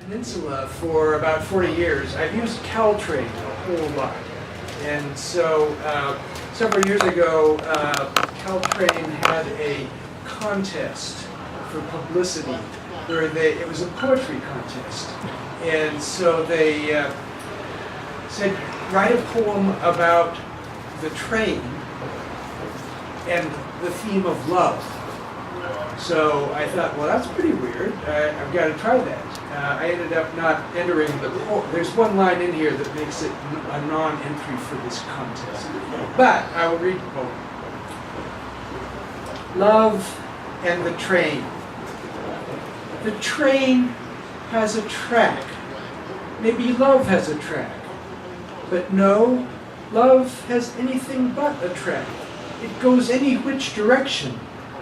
Peninsula for about 40 years. I've used Caltrain a whole lot. And so several years ago, Caltrain had a contest for publicity where it was a poetry contest. And so they said, write a poem about the train and the theme of love. So I thought, well, that's pretty weird. I've got to try that. I ended up not entering the poem. There's one line in here that makes it a non-entry for this contest. But I will read the poem. Love and the train. The train has a track. Maybe love has a track. But no, love has anything but a track. It goes any which direction.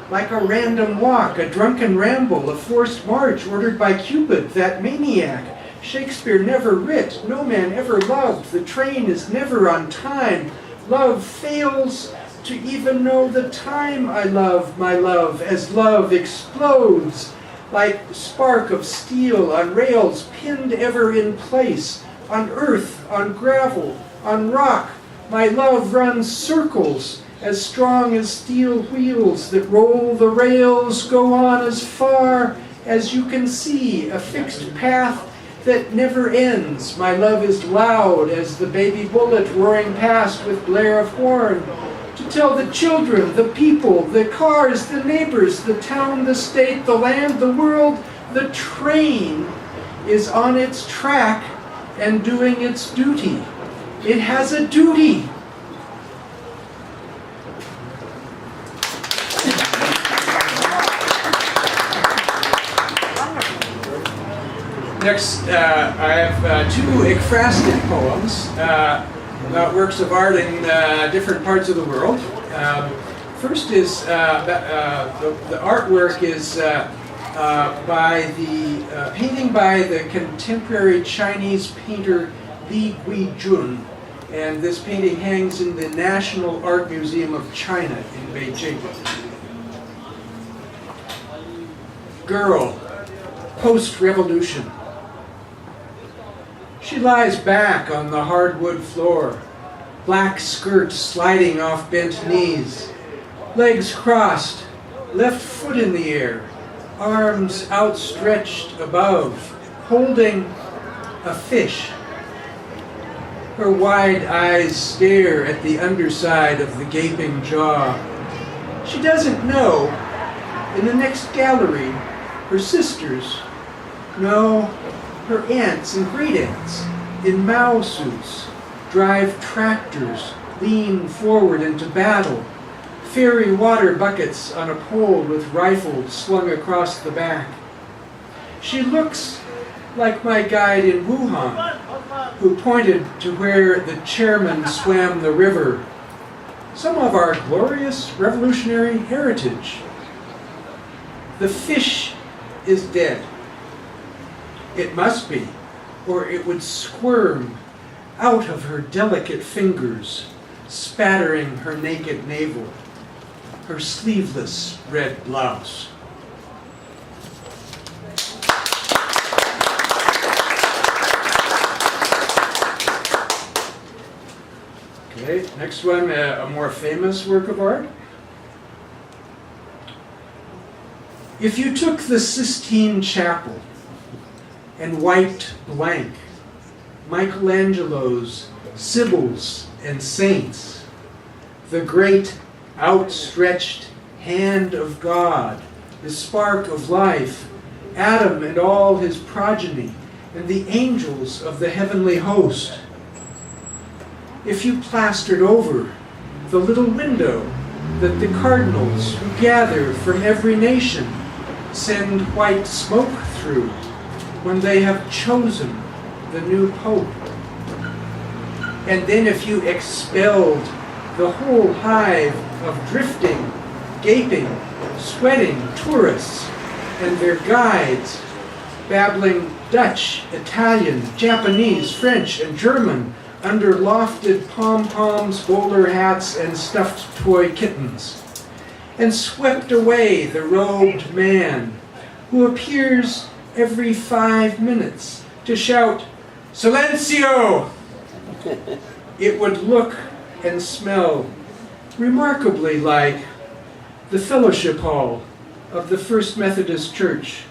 Like a random walk, a drunken ramble, a forced march ordered by Cupid, that maniac. Shakespeare never writ, no man ever loved. The train is never on time. Love fails to even know the time I love, my love, as love explodes. Like spark of steel on rails pinned ever in place. On earth, on gravel, on rock, my love runs circles. As strong as steel wheels that roll the rails, go on as far as you can see, a fixed path that never ends. My love is loud as the baby bullet roaring past with blare of horn, to tell the children, the people, the cars, the neighbors, the town, the state, the land, the world, the train is on its track and doing its duty. It has a duty. Next, I have two ekphrastic poems about works of art in different parts of the world. First is, the artwork is painting by the contemporary Chinese painter Li Guijun. And this painting hangs in the National Art Museum of China in Beijing. Girl, post-revolution. She lies back on the hardwood floor, black skirt sliding off bent knees, legs crossed, left foot in the air, arms outstretched above, holding a fish. Her wide eyes stare at the underside of the gaping jaw. She doesn't know, in the next gallery, her sisters, no, her aunts and great-aunts, in Mao suits, drive tractors, lean forward into battle, ferry water buckets on a pole with rifles slung across the back. She looks like my guide in Wuhan, who pointed to where the chairman swam the river, some of our glorious revolutionary heritage. The fish is dead. It must be, or it would squirm out of her delicate fingers, spattering her naked navel, her sleeveless red blouse. Okay, next one, a more famous work of art. If you took the Sistine Chapel and wiped blank Michelangelo's Sibyls and Saints, the great outstretched hand of God, the spark of life, Adam and all his progeny, and the angels of the heavenly host. If you plastered over the little window that the cardinals who gather from every nation send white smoke through when they have chosen the new pope. And then if you expelled the whole hive of drifting, gaping, sweating tourists and their guides, babbling Dutch, Italian, Japanese, French, and German under lofted pom-poms, bowler hats, and stuffed toy kittens, and swept away the robed man who appears every 5 minutes to shout, "Silencio!" It would look and smell remarkably like the fellowship hall of the First Methodist Church,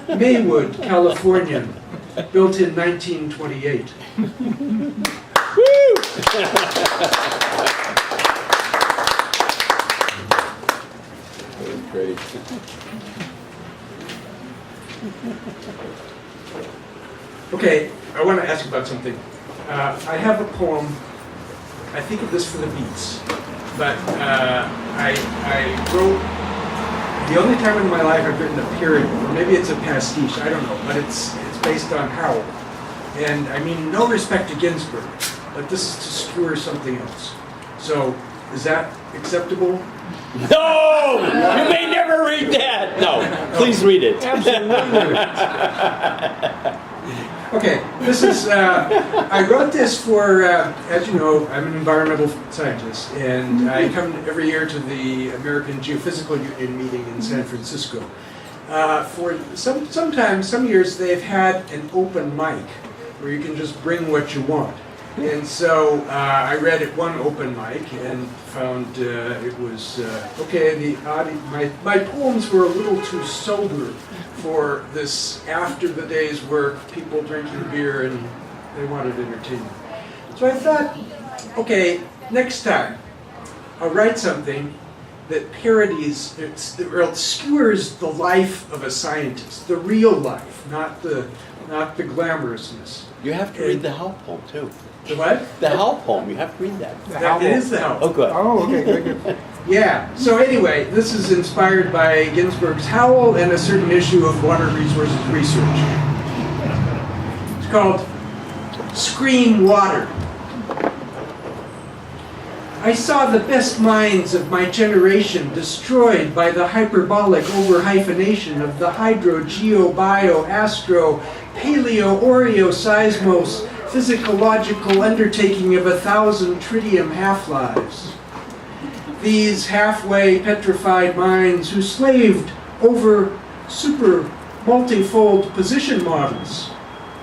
Maywood, California, built in 1928. Great. Okay, I want to ask about something. I have a poem. I think of this for the Beats, but I wrote, the only time in my life I've written a period, or maybe it's a pastiche, I don't know, but it's based on Howell. And I mean, no respect to Ginsberg, but this is to skewer something else. So, is that acceptable? No! You may never read that! No, please read it. Okay, this is, I wrote this for, as you know, I'm an environmental scientist, and I come every year to the American Geophysical Union meeting in San Francisco. For sometimes, some years, they've had an open mic, where you can just bring what you want. And so I read at one open mic and found it was, okay, my poems were a little too sober for this after the day's work, people drinking beer and they wanted entertainment. So I thought, okay, next time I'll write something that parodies, or obscures the life of a scientist, the real life, not the glamorousness. You have to read the Howell poem, too. The what? The Howell poem, you have to read that. It is the Howell. Oh, good. Oh, okay, good, good. Yeah, so anyway, this is inspired by Ginsberg's Howell and a certain issue of Water Resources Research. It's called Scream Water. I saw the best minds of my generation destroyed by the hyperbolic over-hyphenation of the hydro, geo, bio, astro, paleo, oreo, seismos, physiological undertaking of 1,000 tritium half-lives. These halfway petrified minds who slaved over super multifold position models,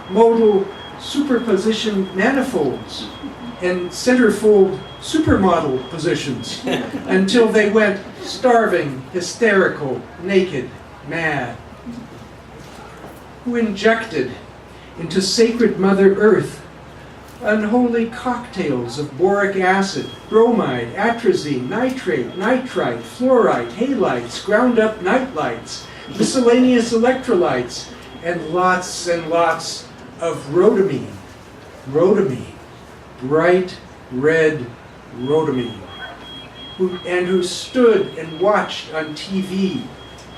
modal superposition manifolds, and centerfold supermodel positions until they went starving, hysterical, naked, mad. Who injected into sacred Mother Earth unholy cocktails of boric acid, bromide, atrazine, nitrate, nitrite, fluorite, halides, ground up nightlights, miscellaneous electrolytes, and lots of rhodamine. Rhodamine. Bright red rhodamine. Who stood and watched on TV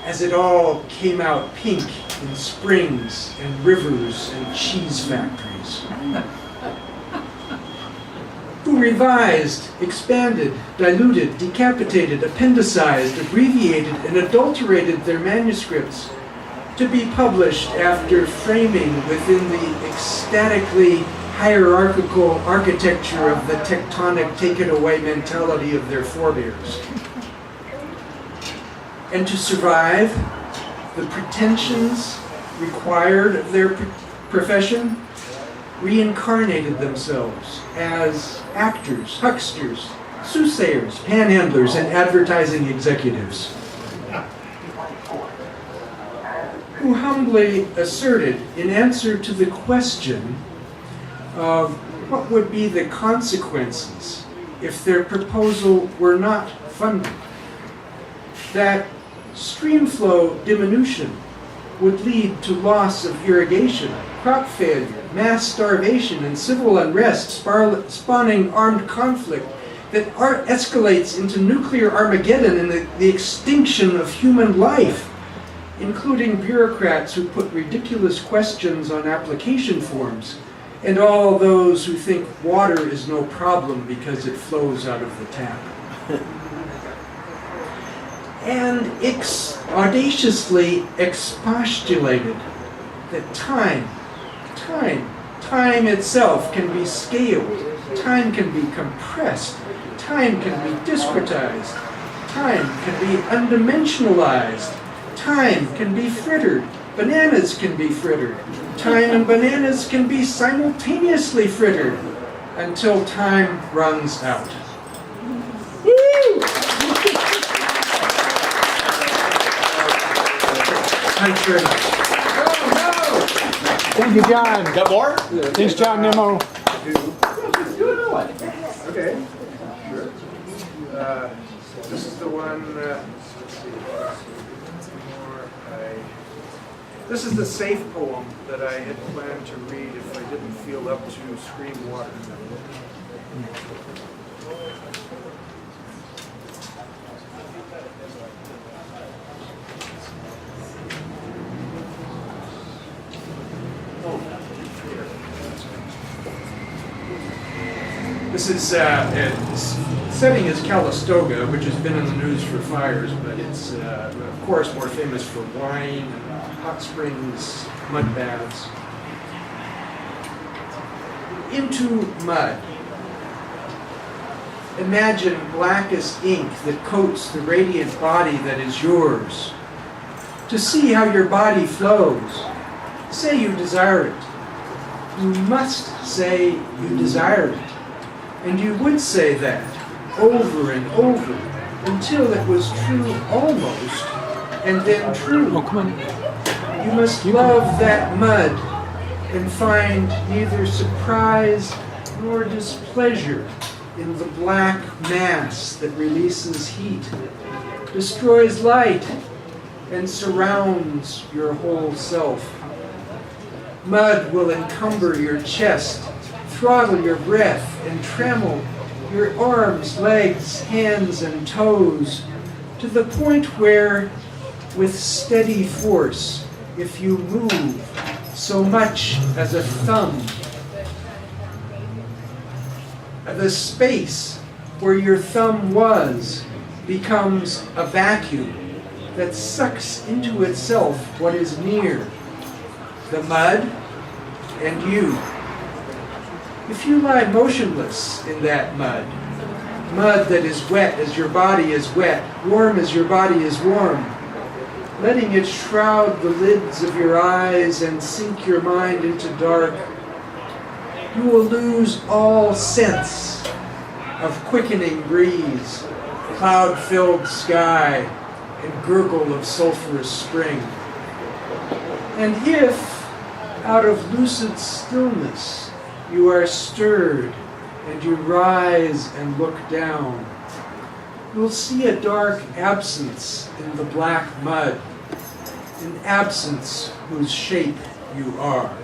as it all came out pink in springs and rivers and cheese factories. Who revised, expanded, diluted, decapitated, appendicized, abbreviated, and adulterated their manuscripts to be published after framing within the ecstatically hierarchical architecture of the tectonic take-it-away mentality of their forebears. And to survive the pretensions required of their profession, reincarnated themselves as actors, hucksters, soothsayers, panhandlers, and advertising executives, who humbly asserted, in answer to the question of what would be the consequences if their proposal were not funded, that stream flow diminution would lead to loss of irrigation, crop failure, mass starvation, and civil unrest, spawning armed conflict that escalates into nuclear Armageddon and the extinction of human life, including bureaucrats who put ridiculous questions on application forms, and all those who think water is no problem because it flows out of the tap. And audaciously expostulated that time itself can be scaled, time can be compressed, time can be discretized, time can be undimensionalized, time can be frittered, Bananas can be frittered. Time and bananas can be simultaneously frittered until time runs out. Woo! Thanks very much. Thank you, John. Got more? Thanks, John Nimmo. Okay. Sure. This is the one. Let's see. This is the safe poem that I had planned to read if I didn't feel up to scream water. This is, its setting is Calistoga, which has been in the news for fires, but it's, of course, more famous for wine, hot springs, mud baths. Into mud. Imagine blackest ink that coats the radiant body that is yours. To see how your body flows, say you desire it. You must say you desire it. And you would say that over and over until it was true almost, and then true. Oh, come on. You must love that mud and find neither surprise nor displeasure in the black mass that releases heat, destroys light, and surrounds your whole self. Mud will encumber your chest, throttle your breath, and trammel your arms, legs, hands, and toes to the point where, with steady force, if you move so much as a thumb, the space where your thumb was becomes a vacuum that sucks into itself what is near, the mud and you. If you lie motionless in that mud, mud that is wet as your body is wet, warm as your body is warm, letting it shroud the lids of your eyes and sink your mind into dark, you will lose all sense of quickening breeze, cloud-filled sky, and gurgle of sulphurous spring. And if, out of lucid stillness, you are stirred and you rise and look down, you'll see a dark absence in the black mud, an absence whose shape you are.